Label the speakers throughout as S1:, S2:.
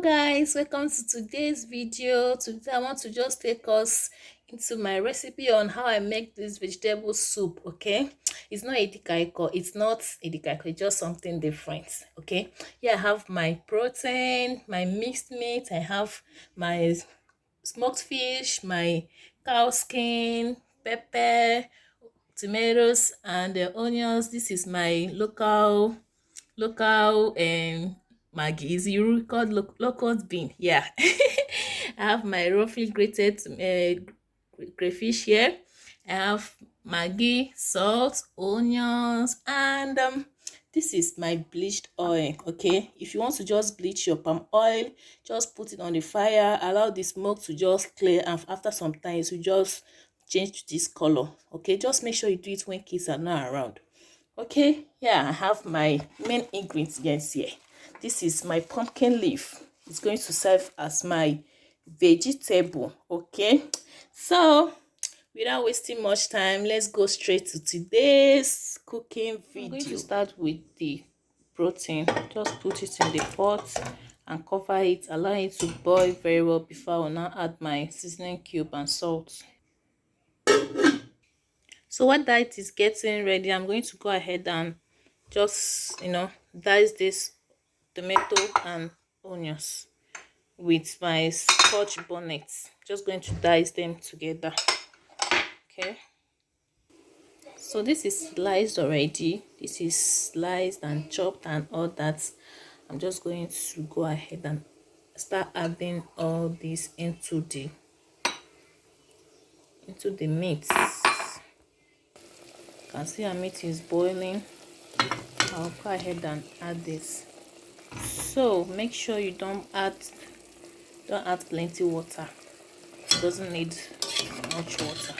S1: Guys, welcome to today's video. Today I want to just take us into my recipe on how I make this vegetable soup. Okay, it's not edikaiko, it's just something different. Okay, here I have my protein, my mixed meat, I have my smoked fish, my cow skin, pepper, tomatoes, and the onions. This is my local Maggi. Is you called local bean? Yeah. I have my roughly grated crayfish here. I have Maggi, salt, onions, and this is my bleached oil. Okay, if you want to just bleach your palm oil, just put it on the fire, allow the smoke to just clear, and after some time it will just change to this color. Okay, just make sure you do it when kids are not around. Okay, yeah, I have my main ingredients here. This is my pumpkin leaf. It's going to serve as my vegetable. Okay, so without wasting much time, let's go straight to today's cooking video. I'm going to start with the protein. Just put it in the pot and cover it, allow it to boil very well before I will now add my seasoning cube and salt. So while that is getting ready, I'm going to go ahead and just dice this tomato and onions with my scotch bonnet. Just going to dice them together. Okay, so this is sliced already. This is sliced and chopped and all that. I'm just going to go ahead and start adding all this into the meat. You can see our meat is boiling. I'll go ahead and add this. So make sure you don't add plenty water. It doesn't need much water.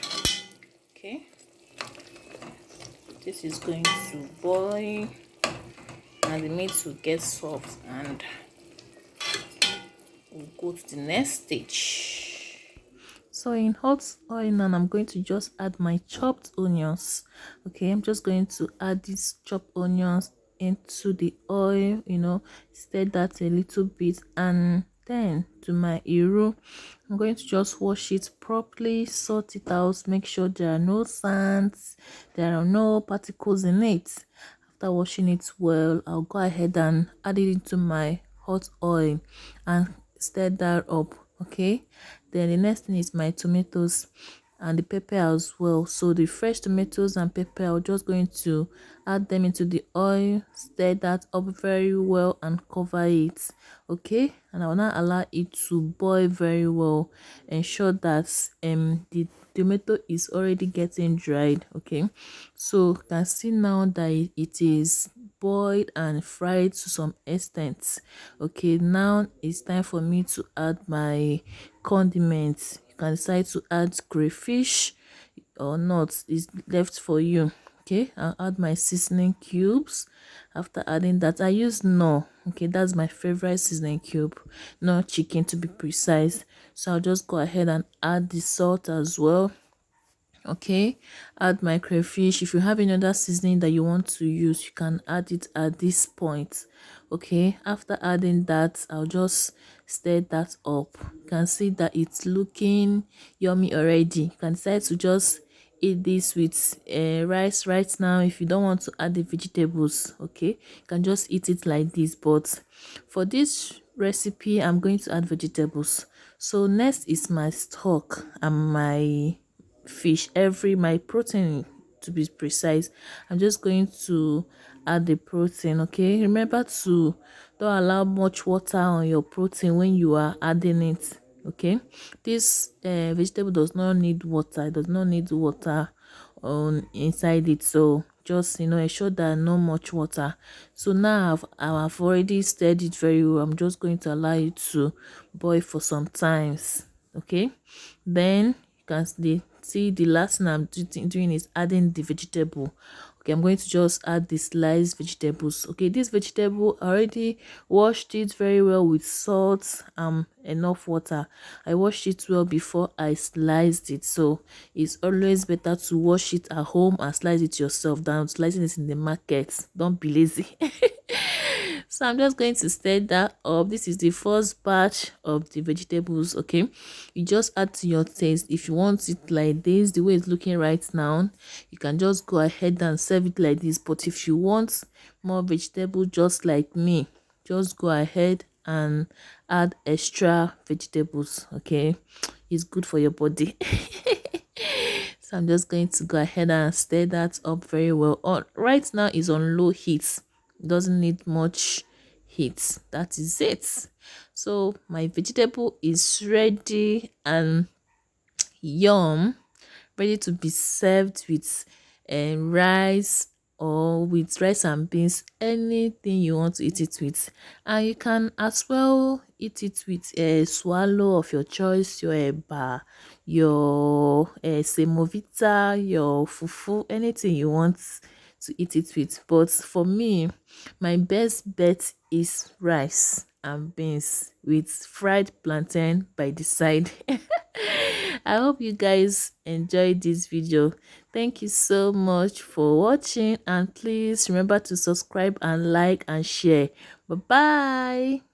S1: Okay, this is going to boil and the meat will get soft, and we'll go to the next stage. So in hot oil now, I'm going to just add my chopped onions. Okay, I'm just going to add these chopped onions into the oil, stir that a little bit, and then to my eforiro, I'm going to just wash it properly, sort it out, make sure there are no sands, there are no particles in it. After washing it well, I'll go ahead and add it into my hot oil and stir that up. Okay, then the next thing is my tomatoes and the pepper as well. So the fresh tomatoes and pepper, I'm just going to add them into the oil, stir that up very well and cover it. Okay, and I will not allow it to boil very well. Ensure that the tomato is already getting dried. Okay, so you can see now that it is boiled and fried to some extent. Okay, now it's time for me to add my condiments. You can decide to add crayfish or not, it's left for you. Okay, I'll add my seasoning cubes. After adding that, I use Knorr. Okay, that's my favorite seasoning cube, Knorr chicken to be precise. So I'll just go ahead and add the salt as well. Okay, add my crayfish. If you have any other seasoning that you want to use, you can add it at this point. Okay, after adding that, I'll just stir that up. You can see that it's looking yummy already. You can decide to just eat this with rice right now. If you don't want to add the vegetables, okay, you can just eat it like this. But for this recipe, I'm going to add vegetables. So next is my stock and my fish, my protein to be precise. I'm just going to add the protein. Okay, remember to don't allow much water on your protein when you are adding it. Okay, this vegetable does not need water. It does not need water on inside it, so just ensure that no much water. So now I've already stirred it very well. I'm just going to allow it to boil for some times. Okay, then you can see the last thing I'm doing is adding the vegetable. Okay, I'm going to just add the sliced vegetables. Okay, this vegetable I already washed it very well with salt, enough water. I washed it well before I sliced it, so it's always better to wash it at home and slice it yourself than slicing it in the market. Don't be lazy. So I'm just going to stir that up. This is the first batch of the vegetables. Okay, you just add to your taste. If you want it like this, the way it's looking right now, you can just go ahead and serve it like this. But if you want more vegetable just like me, just go ahead and add extra vegetables. Okay, it's good for your body. So I'm just going to go ahead and stir that up very well. On right now is on low heat, doesn't need much heat. That is it. So my vegetable is ready and yum, ready to be served with rice or with rice and beans, anything you want to eat it with. And you can as well eat it with a swallow of your choice, your eba, your semovita, your fufu, anything you want to eat it with. But for me, my best bet is rice and beans with fried plantain by the side. I hope you guys enjoyed this video. Thank you so much for watching, and please remember to subscribe and like and share. Bye bye.